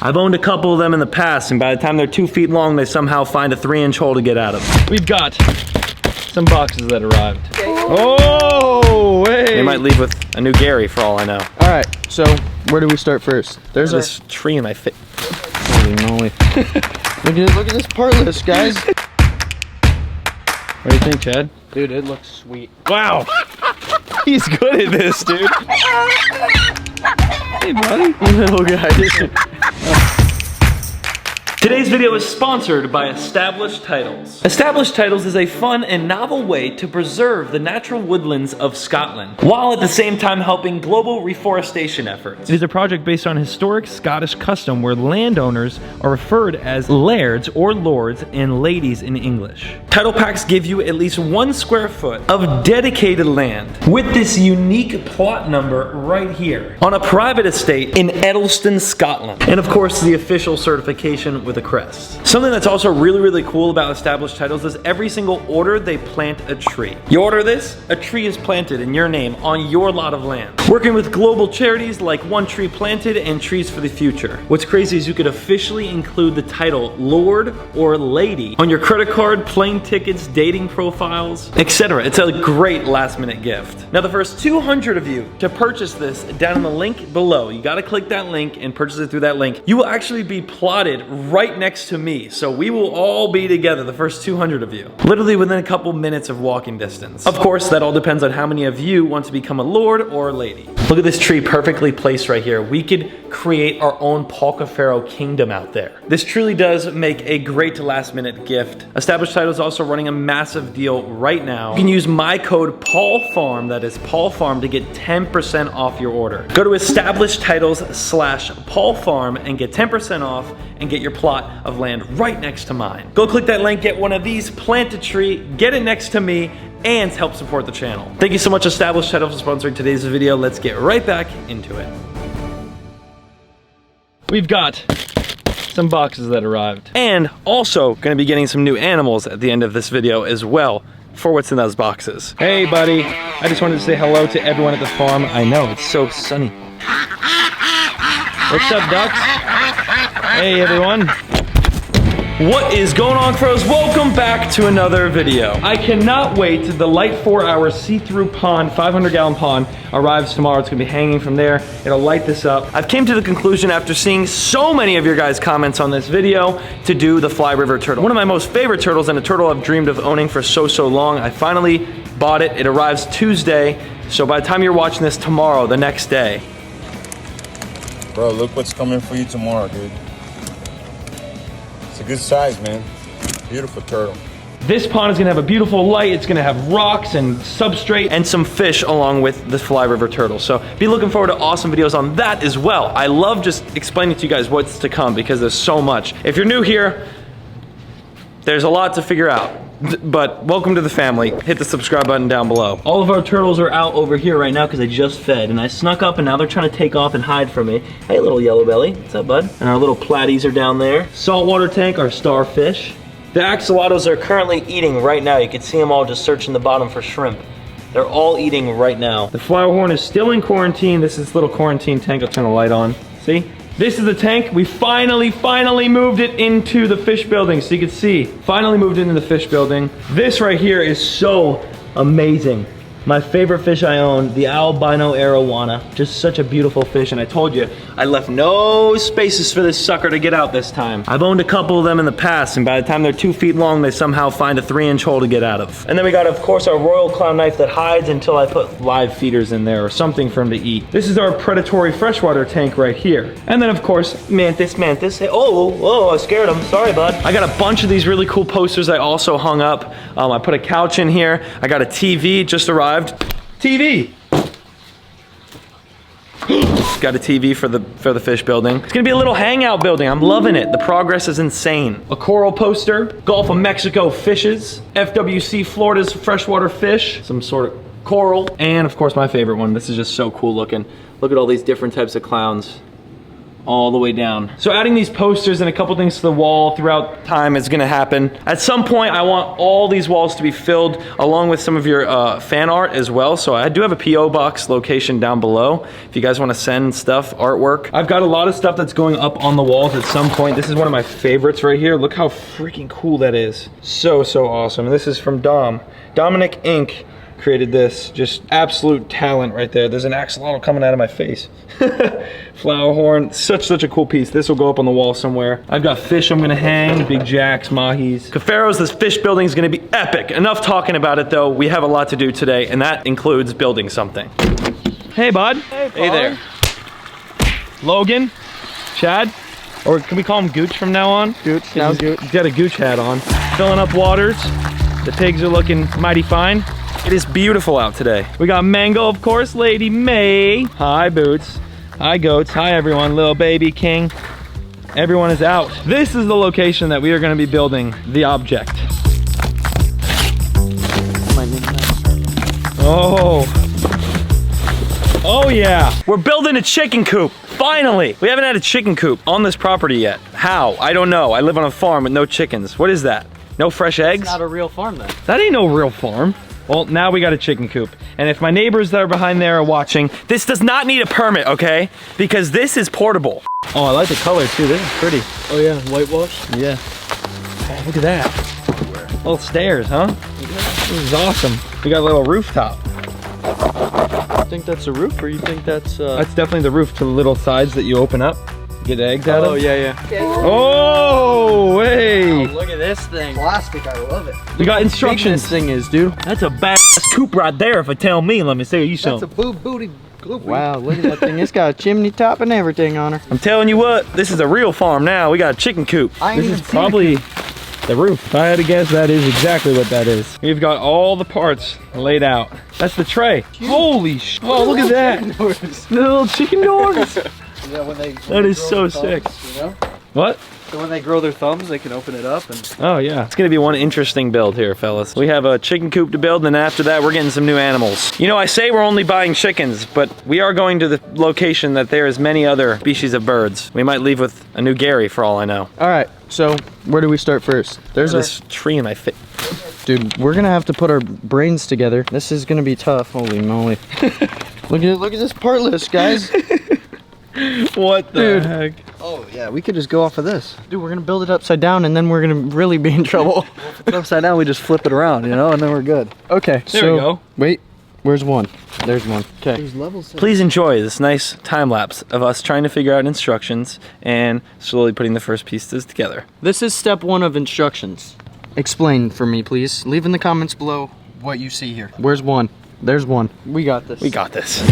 I've owned a couple of them in the past, and by the time they're 2 feet long, they somehow find a 3-inch hole to get out of. We've got some boxes that arrived. Oh, hey! They might leave with a new Gary for all I know. All right, so where do we start first? There's this tree in my face. Holy moly. Look at this part list, guys. What do you think, Chad? Dude, it looks sweet. Wow! He's good at this, dude. Hey, buddy. Little guy. Today's video is sponsored by Established Titles. Established Titles is a fun and novel way to preserve the natural woodlands of Scotland, while at the same time helping global reforestation efforts. It is a project based on historic Scottish custom where landowners are referred as lairds or lords and ladies in English. Title packs give you at least 1 square foot of dedicated land with this unique plot number right here on a private estate in Edelston, Scotland. And of course, the official certification with a crest. Something that's also really cool about Established Titles is every single order they plant a tree. You order this, a tree is planted in your name on your lot of land. Working with global charities like One Tree Planted and Trees for the Future. What's crazy is you could officially include the title Lord or Lady on your credit card, plane tickets, dating profiles, etc. It's a great last minute gift. Now the first 200 of you to purchase this down in the link below, you gotta click that link and purchase it through that link, you will actually be plotted right next to me. So we will all be together, the first 200 of you. Literally within a couple minutes of walking distance. Of course, that all depends on how many of you want to become a lord or a lady. Look at this tree perfectly placed right here. We could create our own Cuffaro kingdom out there. This truly does make a great last minute gift. Established Title is also running a massive deal right now. You can use my code PaulFarm, that is PaulFarm, to get 10% off your order. Go to establishedtitles.com/PaulFarm and get 10% off and get your plot of land right next to mine. Go click that link, get one of these, plant a tree, get it next to me, and help support the channel. Thank you so much, Established Titles, for sponsoring today's video. Let's get right back into it. We've got some boxes that arrived. And also gonna be getting some new animals at the end of this video as well for what's in those boxes. Hey buddy, I just wanted to say hello to everyone at the farm. I know, it's so sunny. What's up, ducks? Hey everyone. What is going on, crows? Welcome back to another video. I cannot wait till the light 4-hour see-through pond, 500-gallon pond, arrives tomorrow. It's gonna be hanging from there. It'll light this up. I've came to the conclusion after seeing so many of your guys' comments on this video to do the Fly River turtle. One of my most favorite turtles and a turtle I've dreamed of owning for so long. I finally bought it. It arrives Tuesday. So by the time you're watching this tomorrow, the next day. Bro, look what's coming for you tomorrow, dude. It's a good size, man. Beautiful turtle. This pond is gonna have a beautiful light. It's gonna have rocks and substrate and some fish along with the Fly River turtle. So be looking forward to awesome videos on that as well. I love just explaining to you guys what's to come because there's so much. If you're new here, there's a lot to figure out. But welcome to the family. Hit the subscribe button down below. All of our turtles are out over here right now because I just fed and I snuck up and now they're trying to take off and hide from me. Hey little yellow belly, what's up bud? And our little platies are down there. Saltwater tank, our starfish. The axolotls are currently eating right now. You can see them all just searching the bottom for shrimp. They're all eating right now. The flower horn is still in quarantine. This is this little quarantine tank. I'll turn the light on. See? This is the tank. We finally moved it into the fish building. So you can see, finally moved it into the fish building. This right here is so amazing. My favorite fish I own, the albino arowana. Just such a beautiful fish, and I told you, I left no spaces for this sucker to get out this time. I've owned a couple of them in the past, and by the time they're 2 feet long, they somehow find a 3-inch hole to get out of. And then we got, of course, our royal clown knife that hides until I put live feeders in there or something for him to eat. This is our predatory freshwater tank right here. And then, of course, mantis. Hey, oh, I scared him. Sorry, bud. I got a bunch of these really cool posters I also hung up. I put a couch in here. I got a TV just arrived. TV. Got a TV for the fish building. It's gonna be a little hangout building. I'm loving it. The progress is insane. A coral poster, Gulf of Mexico fishes, FWC Florida's freshwater fish, some sort of coral, and of course my favorite one. This is just so cool looking. Look at all these different types of clowns. all the way down. So adding these posters and a couple things to the wall throughout time is gonna happen. At some point, I want all these walls to be filled along with some of your fan art as well. So I do have a P.O box location down below if you guys wanna send stuff, artwork. I've got a lot of stuff that's going up on the walls at some point. This is one of my favorites right here. Look how freaking cool that is. So awesome. And this is from Dominic Inc. created this. Just absolute talent right there. There's an axolotl coming out of my face. Flower horn, such a cool piece. This will go up on the wall somewhere. I've got fish I'm gonna hang, big jacks, mahis. Cuffaro's, this fish building is gonna be epic. Enough talking about it though. We have a lot to do today, and that includes building something. Hey bud. Hey there. Logan, Chad, or can we call him Gooch from now on? Gooch, now Gooch. He's got a Gooch hat on. Filling up waters. The pigs are looking mighty fine. It is beautiful out today. We got Mango, of course, Lady May. Hi, Boots. Hi, Goats. Hi, everyone. Little Baby King. Everyone is out. This is the location that we are going to be building the object. Oh yeah. We're building a chicken coop. Finally. We haven't had a chicken coop on this property yet. How? I don't know. I live on a farm with no chickens. What is that? No fresh eggs? It's not a real farm then. That ain't no real farm. Well, now we got a chicken coop. And if my neighbors that are behind there are watching, this does not need a permit, okay? Because this is portable. Oh, I like the color too. This is pretty. Oh yeah, whitewash? Yeah. Oh, look at that. Little stairs, huh? This is awesome. We got a little rooftop. You think that's a roof, or you think that's That's definitely the roof to the little sides that you open up. Get the eggs out of. Oh yeah. Oh, hey. Oh, look at this thing. Plastic, I love it. We got instructions. This thing is, dude. That's a badass coop right there, if I tell me. Let me say you something. That's a booty coop. Wow, look at that thing. It's got a chimney top and everything on her. I'm telling you what, this is a real farm now. We got a chicken coop. This is probably the roof. If I had to guess, that is exactly what that is. We've got all the parts laid out. That's the tray. Holy sh! Oh, look at that. The little chicken doors. Yeah, That is so sick. You know? What? So when they grow their thumbs, they can open it up and... Oh yeah. It's gonna be one interesting build here, fellas. We have a chicken coop to build, and then after that, we're getting some new animals. You know, I say we're only buying chickens, but we are going to the location that there is many other species of birds. We might leave with a new Gary for all I know. All right, so where do we start first? There's this tree in my face. Dude, we're gonna have to put our brains together. This is gonna be tough, holy moly. Look at this part list, guys. What the heck? Oh yeah, we could just go off of this. Dude, we're gonna build it upside down and then we're gonna really be in trouble. Upside down, we just flip it around, you know, and then we're good. Okay, There we go. Wait, where's one? There's one. Okay. Please enjoy this nice time lapse of us trying to figure out instructions and slowly putting the first pieces together. This is step 1 of instructions. Explain for me, please. Leave in the comments below what you see here. Where's one? There's one. We got this. We got this.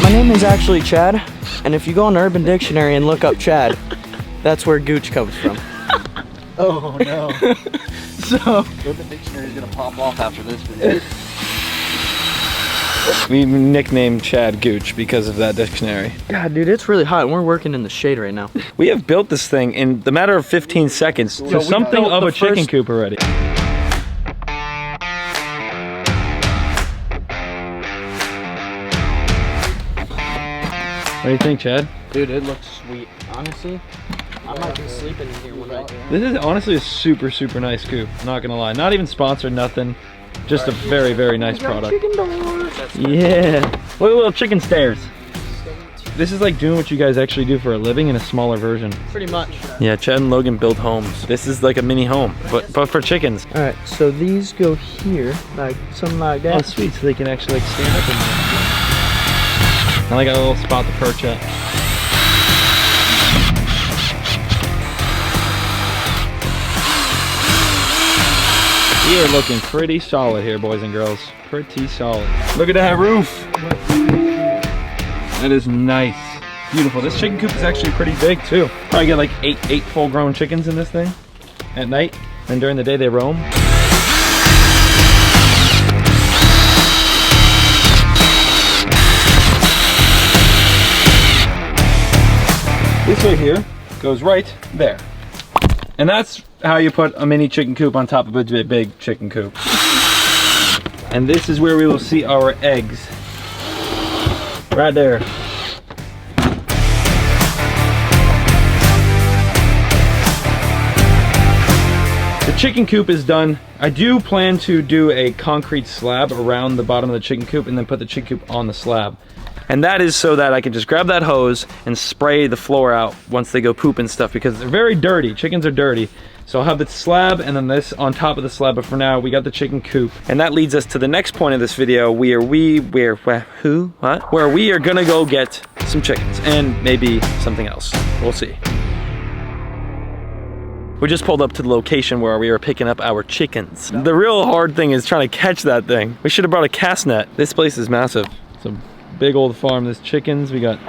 My name is actually Chad, and if you go on Urban Dictionary and look up Chad, that's where Gooch comes from. Oh no. So, Urban Dictionary is gonna pop off after this video. We nicknamed Chad Gooch because of that dictionary. God, dude, it's really hot, and we're working in the shade right now. We have built this thing in the matter of 15 seconds to something of a chicken coop already. What do you think, Chad? Dude, it looks sweet. Honestly, I might be sleeping in here one night. This is honestly a super nice coop. Not gonna lie. Not even sponsored, nothing. Just a very nice product. Yeah. Look at little chicken stairs. This is like doing what you guys actually do for a living in a smaller version. Pretty much. Yeah, Chad and Logan build homes. This is like a mini home, but for chickens. All right, so these go here, like something like that. Oh, sweet. So they can actually like stand up in there. And I got a little spot to perch at. We are looking pretty solid here, boys and girls. Pretty solid. Look at that roof. That is nice. Beautiful. This chicken coop is actually pretty big too. Probably get like eight full-grown chickens in this thing at night, and during the day they roam. This right here goes right there. And that's how you put a mini chicken coop on top of a big chicken coop. And this is where we will see our eggs. Right there. The chicken coop is done. I do plan to do a concrete slab around the bottom of the chicken coop and then put the chicken coop on the slab. And that is so that I can just grab that hose and spray the floor out once they go poop and stuff, because they're very dirty. Chickens are dirty. So I'll have the slab and then this on top of the slab, but for now we got the chicken coop. And that leads us to the next point of this video where we are gonna go get some chickens and maybe something else. We'll see. We just pulled up to the location where we were picking up our chickens. The real hard thing is trying to catch that thing. We should have brought a cast net. This place is massive. It's a big old farm. There's chickens. We got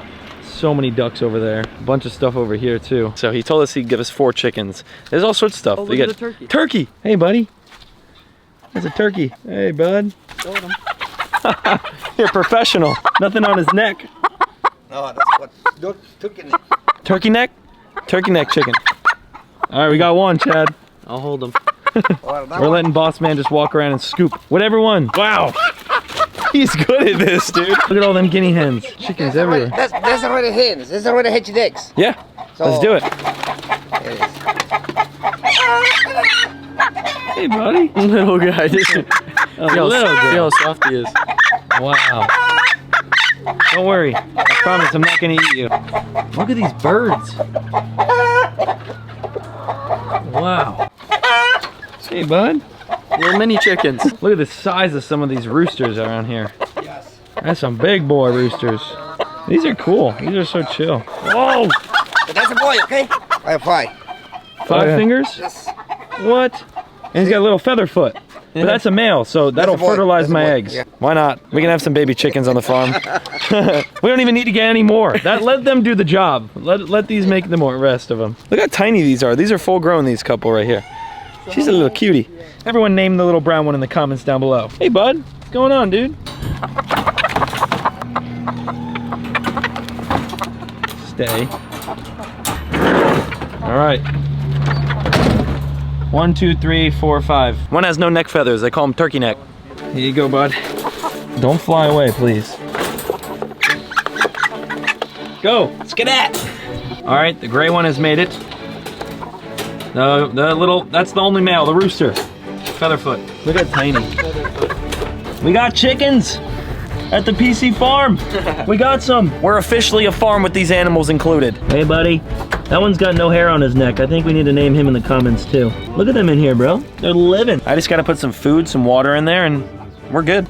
so many ducks over there. A bunch of stuff over here too. So he told us he'd give us 4 chickens. There's all sorts of stuff. Oh, look at the turkey. Turkey. Hey, buddy. That's a turkey. Hey, bud. You're professional. Nothing on his neck. No, that's what turkey neck. Turkey neck? Turkey neck chicken. All right, we got one, Chad. I'll hold them. We're letting Boss Man just walk around and scoop. Whatever one. Wow. He's good at this, dude. Look at all them guinea hens. Chickens everywhere. That's already hens. That's already hatched eggs. Yeah, let's do it. Hey, buddy. Little guy. See how soft he is. Wow. Don't worry. I promise I'm not going to eat you. Look at these birds. Wow. Hey, bud. Little mini chickens. Look at the size of some of these roosters around here. Yes. That's some big boy roosters. These are cool. These are so chill. Whoa! But that's a boy, okay? I have 5. 5 fingers? Yes. What? And he's got a little feather foot. But that's a male, so that'll a boy. fertilize That's a my boy. eggs. Yeah. Why not? We can have some baby chickens on the farm. We don't even need to get any more. Let them do the job. Let these make the rest of them. Look how tiny these are. These are full grown, these couple right here. She's a little cutie. Everyone name the little brown one in the comments down below. Hey, bud. What's going on, dude? Stay. All right. 1, 2, 3, 4, 5. One has no neck feathers. They call him turkey neck. Here you go, bud. Don't fly away, please. Go. Skedat. All right, the gray one has made it. That's the only male, the rooster. Featherfoot. Look at tiny. We got chickens at the PC farm. We got some. We're officially a farm with these animals included. Hey, buddy. That one's got no hair on his neck. I think we need to name him in the comments too. Look at them in here, bro. They're living. I just gotta put some food, some water in there, and we're good.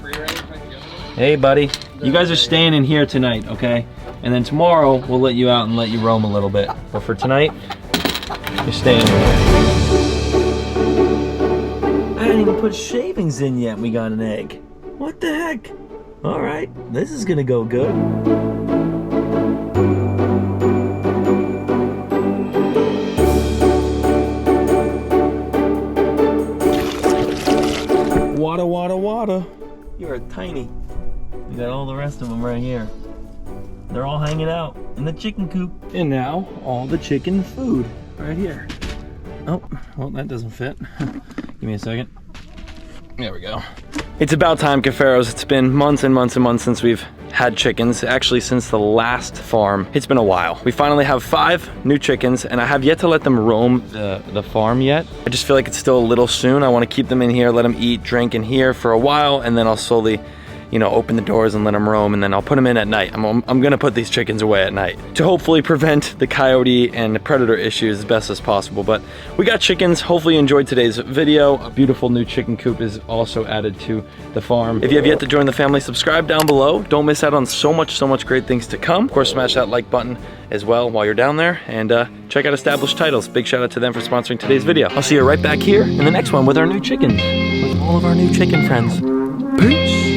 Hey, buddy. You guys are staying in here tonight, okay? And then tomorrow, we'll let you out and let you roam a little bit. But for tonight, you're staying in here. I didn't even put shavings in yet. We got an egg. What the heck? All right, this is gonna go good. Wada, wada, wada. You are tiny. We got all the rest of them right here. They're all hanging out in the chicken coop. And now, all the chicken food right here. Oh, well, that doesn't fit. Give me a second. There we go. It's about time, Cuffaros. It's been months and months and months since we've had chickens. Actually, since the last farm. It's been a while. We finally have 5 new chickens, and I have yet to let them roam the farm yet. I just feel like it's still a little soon. I want to keep them in here, let them eat, drink in here for a while, and then I'll slowly, you know, open the doors and let them roam, and then I'll put them in at night. I'm gonna put these chickens away at night to hopefully prevent the coyote and the predator issues as best as possible. But we got chickens. Hopefully you enjoyed today's video. A beautiful new chicken coop is also added to the farm. If you have yet to join the family, subscribe down below. Don't miss out on so much great things to come. Of course, smash that like button as well while you're down there, and check out Established Titles. Big shout out to them for sponsoring today's video. I'll see you right back here in the next one with our new chickens, with all of our new chicken friends. Peace.